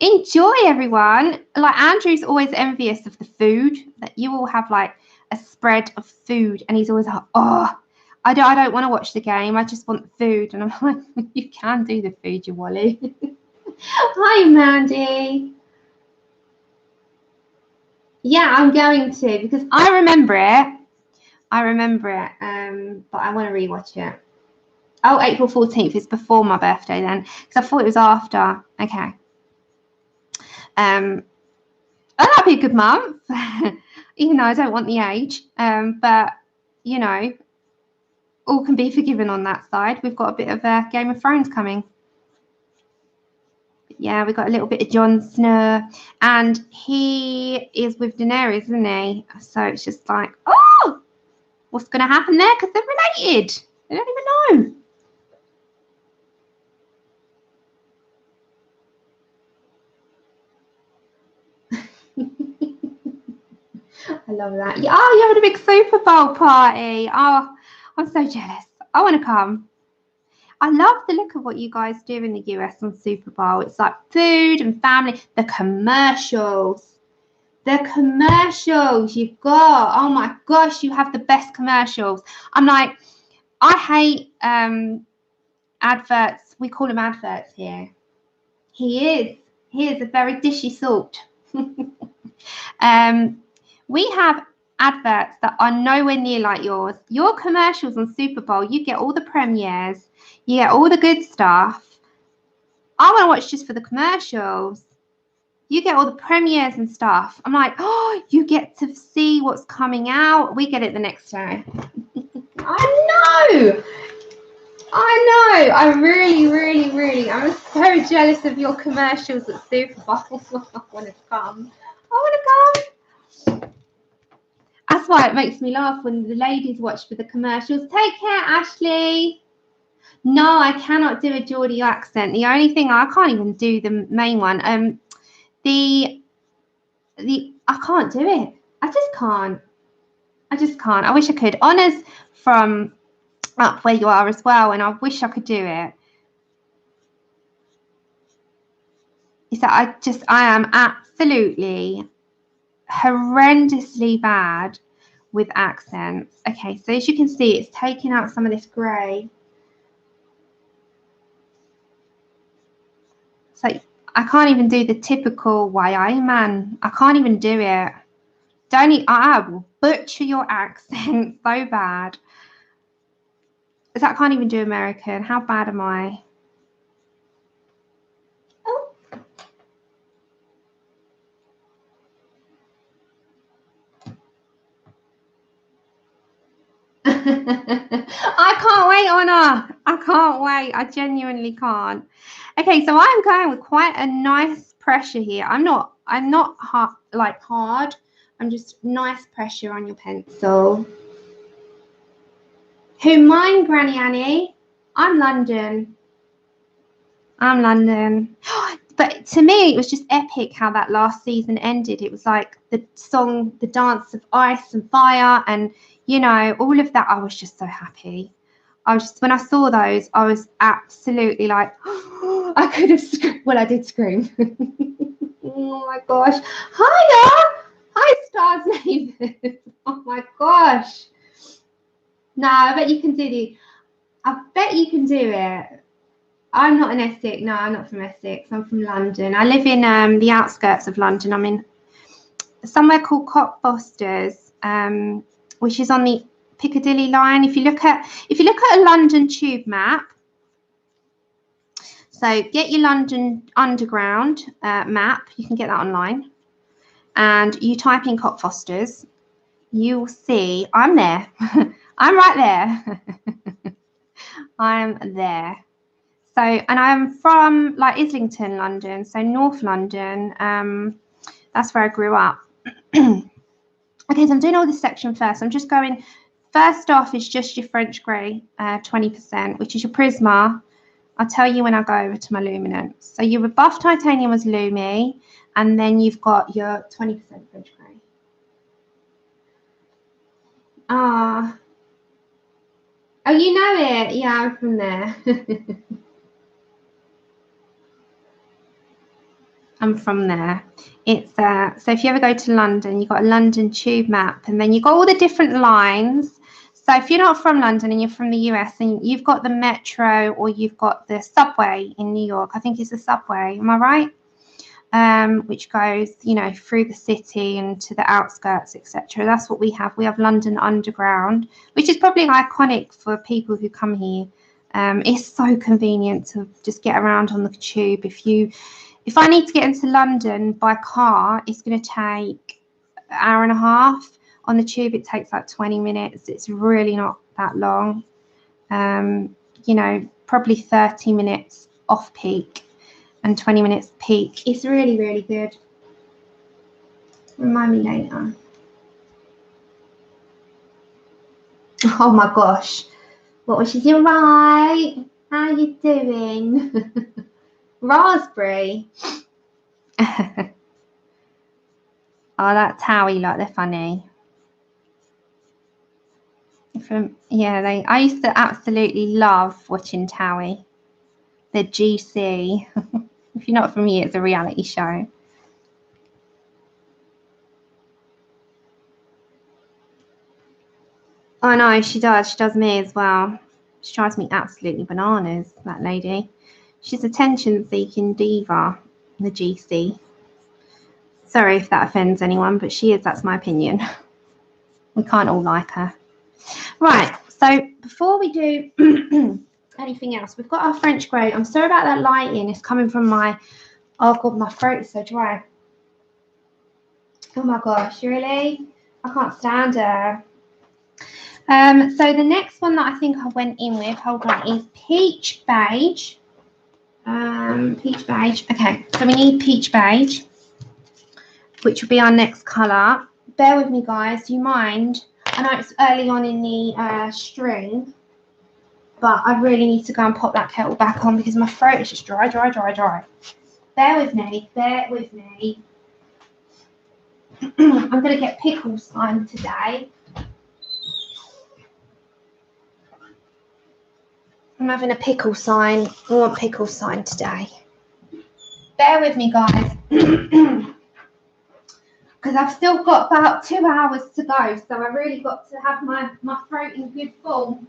Speaker 1: Enjoy, everyone. Like, Andrew's always envious of the food, that you all have like a spread of food, and he's always like, oh, I don't want to watch the game, I just want the food. And I'm like, you can do the food, you Wally. Hi, Mandy. Yeah, I'm going to, because I remember it, but I want to rewatch it. Oh, April 14th is before my birthday then, because I thought it was after. Okay. Oh, that'd be a good month, even though I don't want the age. But, you know, all can be forgiven on that side. We've got a bit of Game of Thrones coming. Yeah, we got a little bit of Jon Snow, and he is with Daenerys, isn't he? So it's just like, oh, what's going to happen there? Because they're related. They don't even know. I love that. Yeah, oh, you're having a big Super Bowl party. Oh, I'm so jealous. I want to come. I love the look of what you guys do in the US on Super Bowl. It's like food and family. The commercials. The commercials you've got. Oh my gosh, you have the best commercials. I'm like, I hate adverts. We call them adverts here. He is a very dishy sort. We have adverts that are nowhere near like yours. Your commercials on Super Bowl, you get all the premieres, you get all the good stuff. I want to watch just for the commercials. You get all the premieres and stuff. I'm like, oh, you get to see what's coming out. We get it the next day. I know. I really, I'm so jealous of your commercials at Super Bowl. I want to come. That's why it makes me laugh when the ladies watch for the commercials. Take care, Ashley. No, I cannot do a Geordie accent. The only thing, I can't even do the main one. I can't do it. I just can't. I wish I could. Honours from up where you are as well, and I wish I could do it. Is that I am absolutely horrendously bad with accents. Okay, so as you can see, it's taking out some of this grey. So I can't even do the typical why I man. I can't even do it. I will butcher your accent so bad. I can't even do American. How bad am I? Oh. I can't wait, Honor. I can't wait. I genuinely can't. Okay, so I'm going with quite a nice pressure here. I'm not hard, hard. I'm just nice pressure on your pencil. Who mine, Granny Annie? I'm London. But to me, it was just epic how that last season ended. It was like the song, the dance of ice and fire, and you know, all of that. I was just so happy. When I saw those, I was absolutely like, oh, I could have screamed. Well, I did scream. Oh my gosh. Hiya. Hi, Stars Neighbours. Oh my gosh. No, I bet you can do it. I'm not an Essex. No, I'm not from Essex. I'm from London. I live in the outskirts of London. I'm in somewhere called Cockfosters, which is on the Piccadilly line. If you look at a London tube map, so get your London Underground map. You can get that online, and you type in Cockfosters. You will see I'm there. I'm right there. I'm there. So, and I'm from like Islington, London, so North London. That's where I grew up. Okay, so I'm doing all this section first. I'm just going, first off is just your French grey, 20%, which is your Prisma. I'll tell you when I go over to my Luminance. So your buff titanium was Lumi, and then you've got your 20% French grey. Oh, you know it. Yeah, I'm from there. I'm from there. It's so if you ever go to London, you've got a London tube map, and then you've got all the different lines. So if you're not from London and you're from the US, and you've got the metro or you've got the subway in New York, I think it's the subway, am I right? Which goes, you know, through the city and to the outskirts, etc. That's what we have. We have London Underground, which is probably iconic for people who come here It's so convenient to just get around on the tube. If I need to get into London by car, it's going to take an hour and a half. On the tube, it takes like 20 minutes. It's really not that long. You know, probably 30 minutes off peak and 20 minutes peak. It's really, really good. Remind me later. Oh my gosh. What was she doing? Right? How are you doing? Raspberry. Oh, that Towie, like, they're funny. Yeah, I used to absolutely love watching Towie. The GC. If you're not from here, it's a reality show. I know, she does. She does me as well. She drives me absolutely bananas, that lady. She's attention-seeking diva, the GC. Sorry if that offends anyone, but she is. That's my opinion. We can't all like her. Right, so before we do anything else, we've got our French grey. I'm sorry about that lighting. It's coming from my... Oh, God, my throat is so dry. Oh, my gosh, really? I can't stand her. So the next one that I think I went in with, hold on, is Peach Beige. Peach Beige. Okay, so we need Peach Beige, which will be our next colour. Bear with me, guys. Do you mind? I know it's early on in the stream, but I really need to go and pop that kettle back on because my throat is just dry. Bear with me. Bear with me. I'm going to get pickles time today. I'm having a pickle sign. I want pickle sign today. Bear with me, guys. Because I've still got about 2 hours to go. So I really got to have my throat in good form.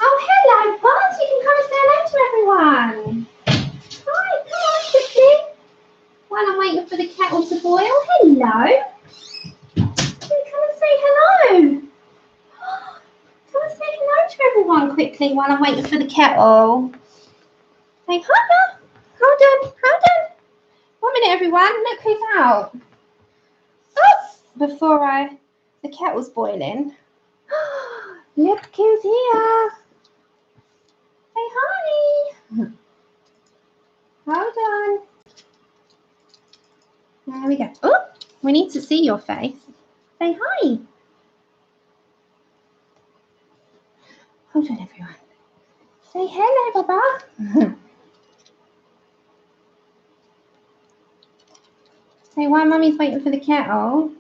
Speaker 1: Oh, hello, Buzz. You can come and say hello to everyone. Hi, come on quickly. While I'm waiting for the kettle to boil. Hello. Come and say hello. Come and say hello to everyone quickly while I'm waiting for the kettle. Say hi. Hold on. 1 minute, everyone. Look who's out. Oh, before the kettle's boiling. Look who's here. Say hi. Hold on. There we go. Oh, we need to see your face. Say hi. Hold on, everyone. Say hello, Baba. Say while Mummy's waiting for the kettle.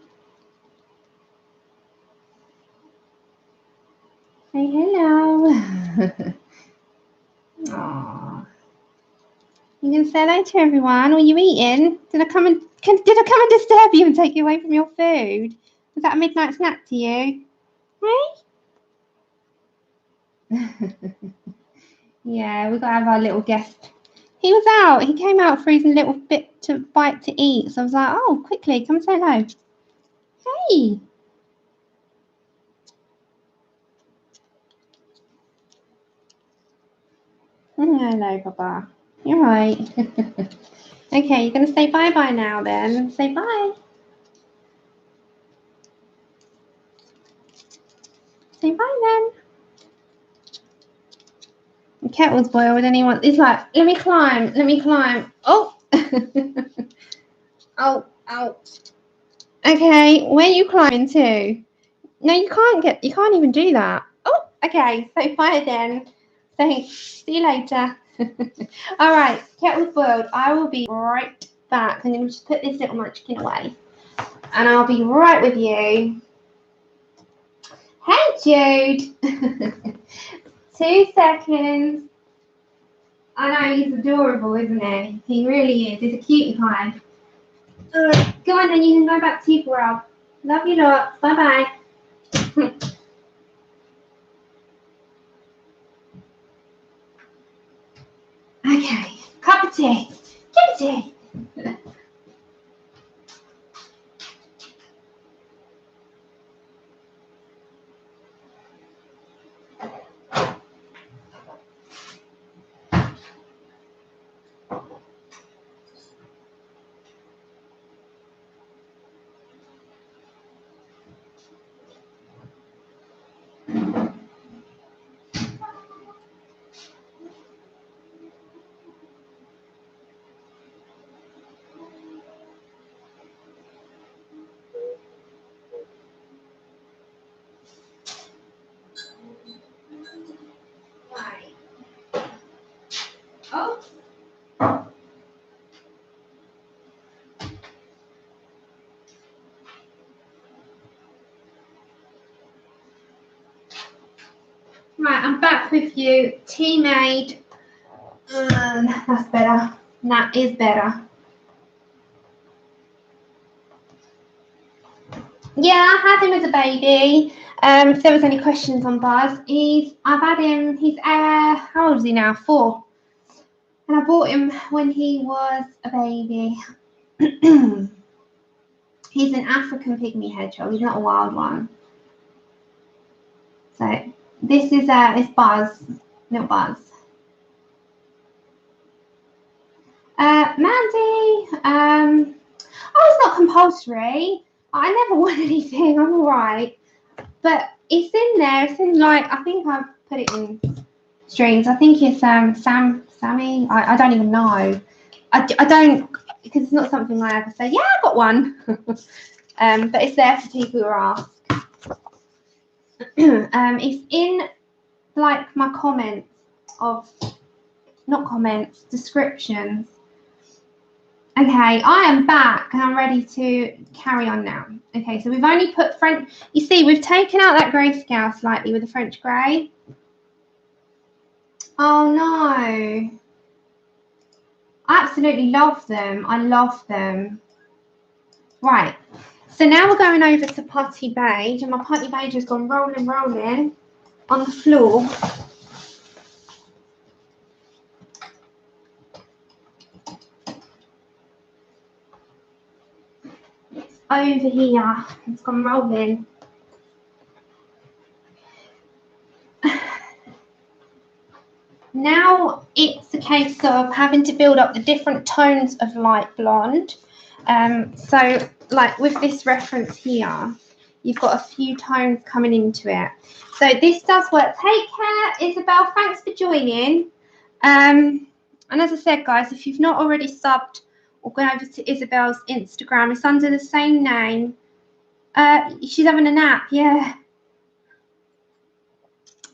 Speaker 1: Say hello. Aww. You can say hello to everyone. Are you eating? Did I come and disturb you and take you away from your food? Was that a midnight snack to you? Hey? Yeah, we've got to have our little guest. He was out. He came out for his little bit to bite to eat. So I was like, oh, quickly, come and say hello. Hey. Hello, Papa. You're right. Okay, you're going to say bye-bye now then. Say bye. Say bye then. The kettle's boiled and it's like, let me climb. Oh. Oh, ow. Okay, where are you climbing to? No, you can't even do that. Oh, okay, so bye then. So, see you later. All right, kettle's boiled. I will be right back. I'm going to just put this little munchkin away. And I'll be right with you. Hey, Jude. 2 seconds. I know, he's adorable, isn't he? He really is. He's a cutie pie. Go on then, you can go back to your world. Love you lot. Bye-bye. Okay, cup of tea. Cup of tea. Oh. Right, I'm back with you. Tea made. That's better. That is better. Yeah, I had him as a baby. If there was any questions on Buzz, I've had him. He's how old is he now? 4. And I bought him when he was a baby. He's an African pygmy hedgehog. He's not a wild one. So this is it's Buzz, little Buzz. Mandy, oh, it's not compulsory. I never want anything. I'm all right. But it's in there. It's in, like, I think I've put it in streams. I think it's Sammy. I don't even know. I don't, because it's not something I ever say, yeah, I got one. But it's there for people who ask. It's in, like, my comments of, not comments, descriptions. Okay, I am back and I'm ready to carry on now. Okay, so we've only put French, you see, we've taken out that grayscale slightly with the French grey. Oh no. I absolutely love them. I love them. Right, so now we're going over to Putty Beige, and my Putty Beige has gone rolling on the floor. It's over here. It's gone rolling. Now it's a case of having to build up the different tones of light blonde. So, like with this reference here, you've got a few tones coming into it. So this does work. Take care, Isabel. Thanks for joining. And as I said, guys, if you've not already subbed or gone over to Isabel's Instagram, it's under the same name. She's having a nap, yeah.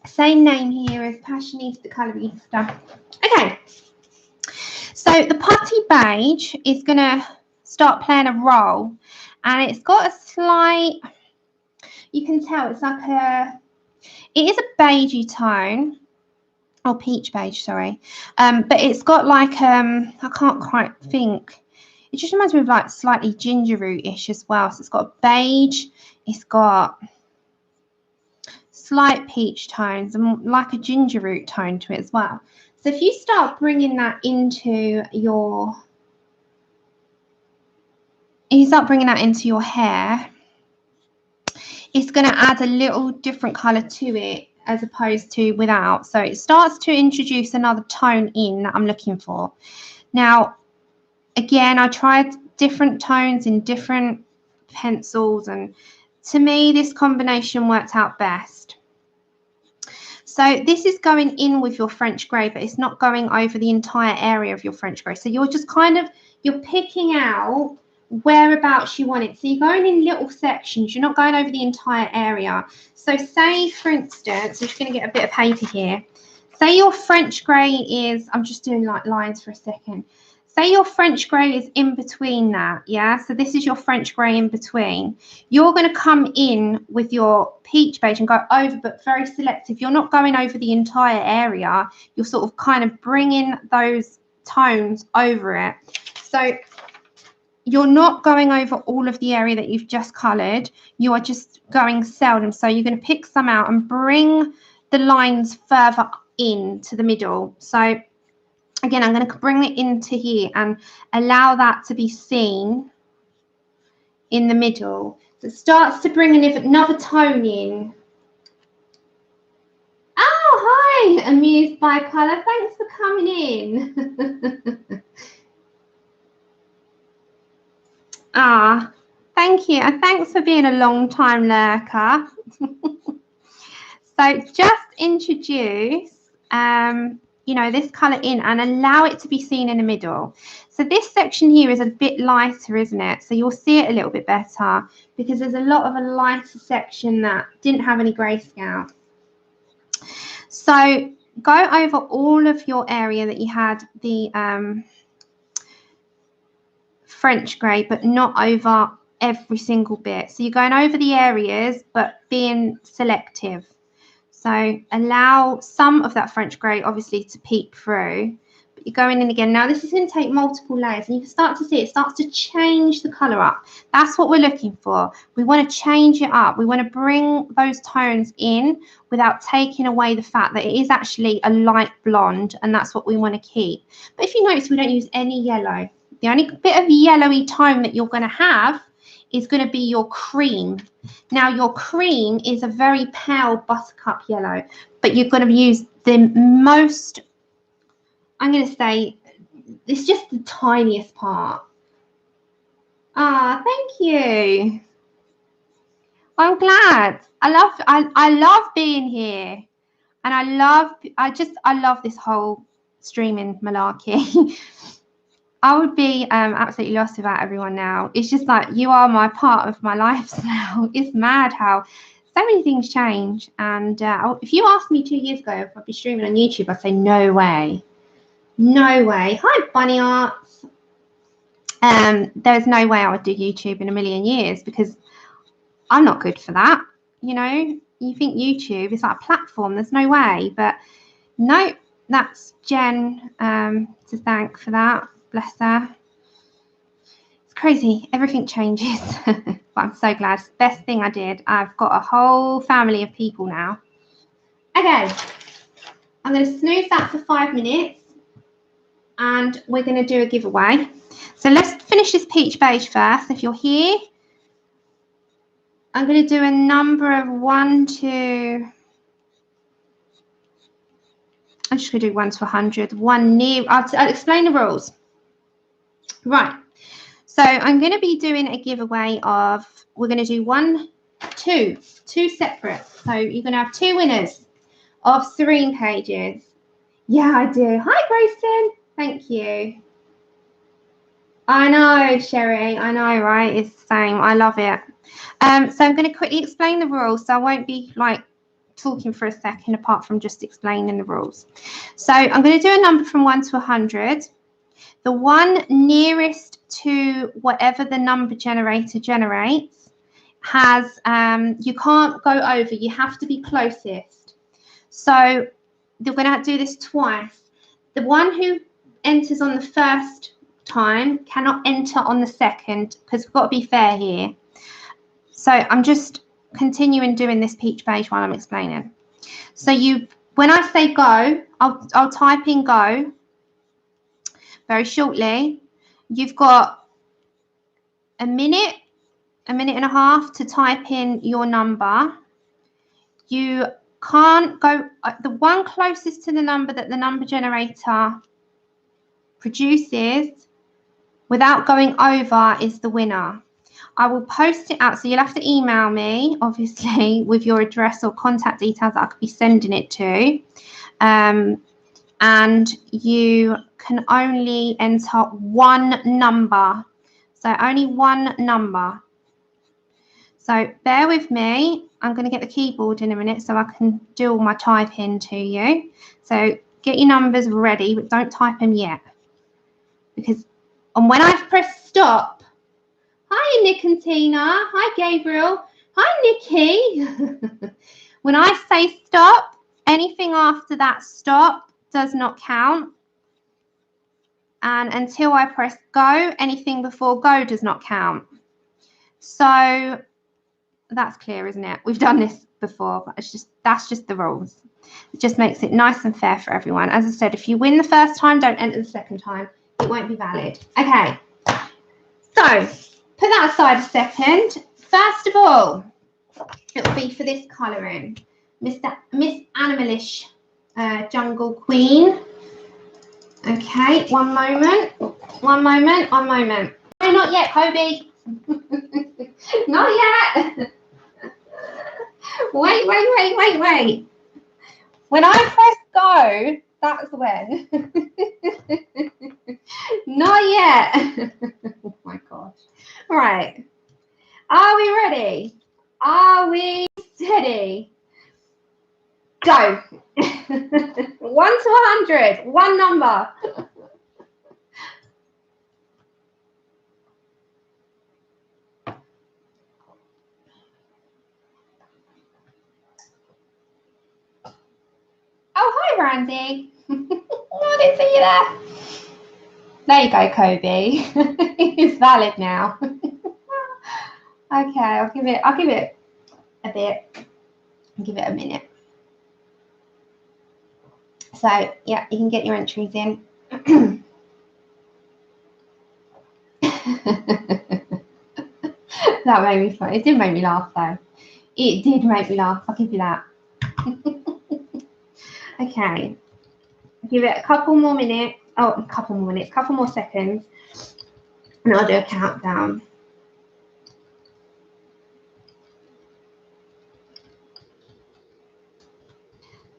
Speaker 1: Same name here as Passionista Colorista. Okay, so the Putty Beige is going to start playing a role, and it's got a slight, you can tell it's like it is a beigey tone, or peach beige, sorry, but it's got like, I can't quite think, it just reminds me of like slightly ginger root-ish as well. So it's got a beige, it's got slight peach tones and like a ginger root tone to it as well. So if you start bringing that into your, hair, it's going to add a little different color to it. as opposed to without. So it starts to introduce another tone in that I'm looking for. Now, again, I tried different tones in different pencils, and to me, this combination worked out best. So this is going in with your French grey, but it's not going over the entire area of your French grey. So you're just kind of, you're picking out whereabouts you want it. So you're going in little sections. You're not going over the entire area. So say, for instance, I'm just going to get a bit of paper here. Say your French grey is, I'm just doing like lines for a second. Say your French grey is in between that, yeah? So this is your French grey in between. You're going to come in with your peach beige and go over, but very selective. You're not going over the entire area. You're sort of kind of bringing those tones over it. So you're not going over all of the area that you've just coloured. You are just going seldom. So you're going to pick some out and bring the lines further into the middle. So again, I'm going to bring it into here and allow that to be seen in the middle. So it starts to bring another tone in. Oh, hi, Amused by Colour. Thanks for coming in. Thank you. And thanks for being a long-time lurker. So just introduce you know, this colour in and allow it to be seen in the middle. So this section here is a bit lighter, isn't it? So you'll see it a little bit better because there's a lot of a lighter section that didn't have any grayscale. So go over all of your area that you had the French grey, but not over every single bit. So you're going over the areas, but being selective. So allow some of that French grey obviously to peek through, but you're going in again. Now this is going to take multiple layers, and you can start to see it starts to change the colour up. That's what we're looking for. We want to change it up. We want to bring those tones in without taking away the fact that it is actually a light blonde, and that's what we want to keep. But if you notice, we don't use any yellow. The only bit of yellowy tone that you're going to have is going to be your cream. Now your cream is a very pale buttercup yellow, but you're going to use the most, I'm going to say, it's just the tiniest part. Thank you. I'm glad. I love being here, and I love this whole streaming malarkey. I would be absolutely lost without everyone now. It's just like, you are my part of my life now. It's mad how so many things change. And if you asked me 2 years ago if I'd be streaming on YouTube, I'd say no way. No way. Hi, Bunny Arts. There's no way I would do YouTube in a million years because I'm not good for that. You know, you think YouTube is like a platform. There's no way. But no, that's Jen to thank for that. Bless her. It's crazy. Everything changes. But I'm so glad. It's the best thing I did. I've got a whole family of people now. Okay. I'm going to snooze that for 5 minutes. And we're going to do a giveaway. So let's finish this peach beige first. If you're here, I'm going to do a number of 1 to... I'm just going to do 1 to 100. One near... I'll explain the rules. Right, so I'm going to be doing a giveaway of, we're going to do two separate. So you're going to have 2 winners of serene pages. Yeah, I do. Hi, Grayson. Thank you. I know, Sherry. I know, right? It's the same. I love it. So I'm going to quickly explain the rules. So I won't be like talking for a second apart from just explaining the rules. So I'm going to do a number from 1 to 100. The one nearest to whatever the number generator generates has, you can't go over, you have to be closest. So we're going to do this twice. The one who enters on the first time cannot enter on the second because we've got to be fair here. So I'm just continuing doing this peach beige while I'm explaining. So when I say go, I'll type in go. Very shortly, you've got a minute and a half to type in your number. You can't go, the one closest to the number that the number generator produces without going over is the winner. I will post it out, so you'll have to email me, obviously, with your address or contact details that I could be sending it to. And you can only enter one number. So only one number. So bear with me. I'm going to get the keyboard in a minute so I can do all my typing to you. So get your numbers ready, but don't type them yet. Because when I press stop, hi Nick and Tina, hi Gabriel, hi Nikki. When I say stop, anything after that stop does not count. And until I press go, anything before go does not count. So that's clear, isn't it? We've done this before, but that's just the rules. It just makes it nice and fair for everyone. As I said, if you win the first time, don't enter the second time. It won't be valid. Okay. So put that aside a second. First of all, it will be for this colouring. Miss Animalish Jungle Queen. Okay, one moment. No, not yet, Kobe. Not yet. Wait. When I press go, that's when. Not yet. Oh my gosh. All right. Are we ready? Are we steady? Go. 1 to 100. One number. Oh, hi, Randy. I didn't see you there. There you go, Kobe. It's valid now. Okay, I'll give it a bit. I'll give it a minute. So, yeah, you can get your entries in. That made me funny. It did make me laugh, though. It did make me laugh. I'll give you that. Okay. Give it a couple more minutes. Oh, a couple more seconds. And I'll do a countdown.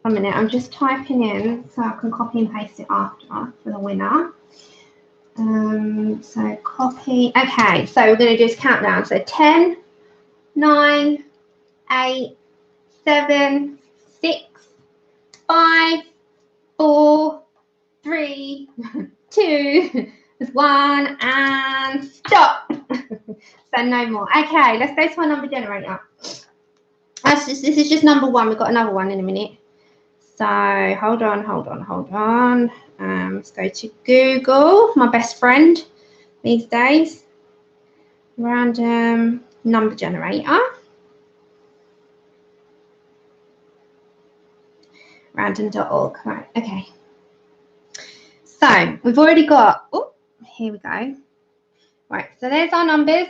Speaker 1: A minute, I'm just typing in so I can copy and paste it after for the winner. So copy. Okay, so we're going to do this countdown. So 10, 9, 8, 7, 6, 5, 4, 3, 2, 1, and stop. So no more. Okay, let's go to our number generator. This is just number one. We've got another one in a minute. So hold on. Let's go to Google, my best friend these days. Random number generator. Random.org. Right, okay. So we've already got, oh, here we go. Right, so there's our numbers,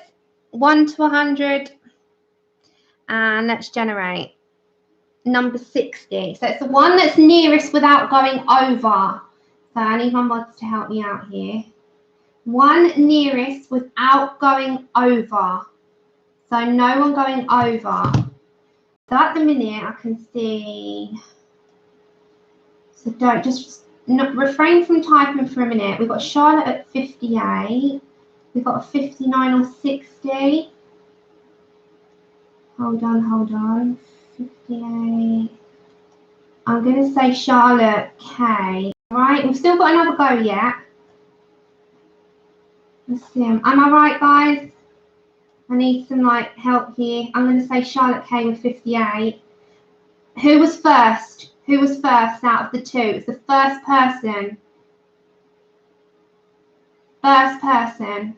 Speaker 1: 1 to 100. And let's generate number 60. So it's the one that's nearest without going over. So I need my mods to help me out here. One nearest without going over. So no one going over. So at the minute I can see. So don't just refrain from typing for a minute. We've got Charlotte at 58. We've got a 59 or 60. Hold on. 58. I'm going to say Charlotte K. Right, we've still got another go yet. Let's see. Am I right, guys? I need some help here. I'm going to say Charlotte K with 58. Who was first? Who was first out of the two? It's the first person. First person.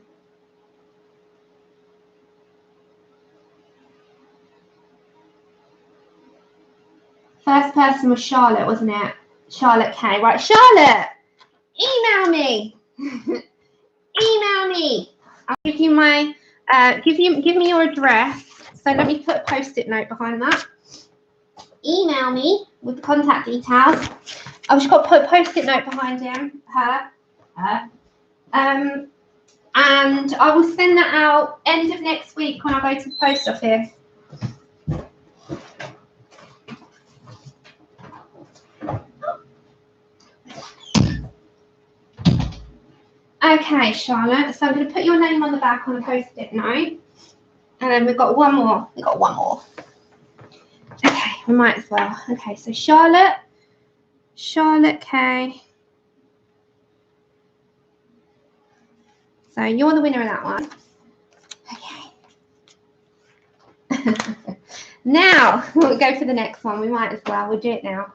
Speaker 1: First person was Charlotte, wasn't it? Charlotte K. Right, Charlotte, email me. Email me. I'll give you my give me your address. So let me put a post-it note behind that. email me with the contact details. I've just got to put a post-it note behind her. And I will send that out end of next week when I go to the post office. Okay, Charlotte, so I'm going to put your name on the back on a post-it note. And then we've got one more. We've got one more. Okay, we might as well. Okay, so Charlotte K. So you're the winner of that one. Okay. Now, we'll go for the next one. We might as well. We'll do it now.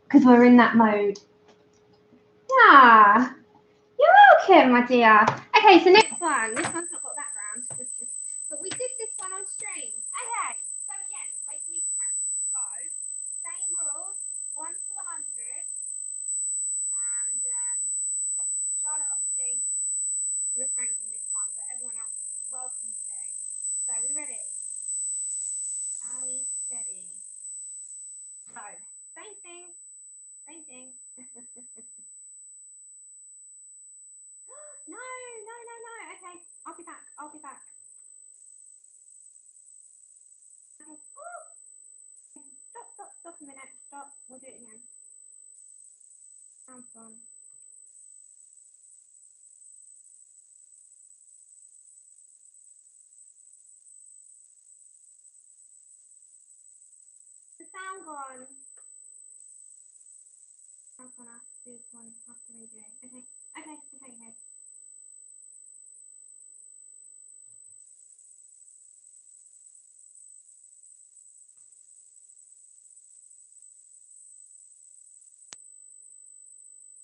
Speaker 1: Because we're in that mode. Yeah. You're welcome, my dear. Okay, so next one. This one's not got background. But we did this one on stream. Okay. So again, wait for me to press go. Same rules. 1 to 100. And Charlotte obviously refrained from this one, but everyone else is welcome to. So we ready? Are we steady? So, same thing. Same thing. No. Okay, I'll be back. Okay. Stop a minute. Stop. We'll do it again. Sounds fun. The sound gone. I'm gonna have to do this one after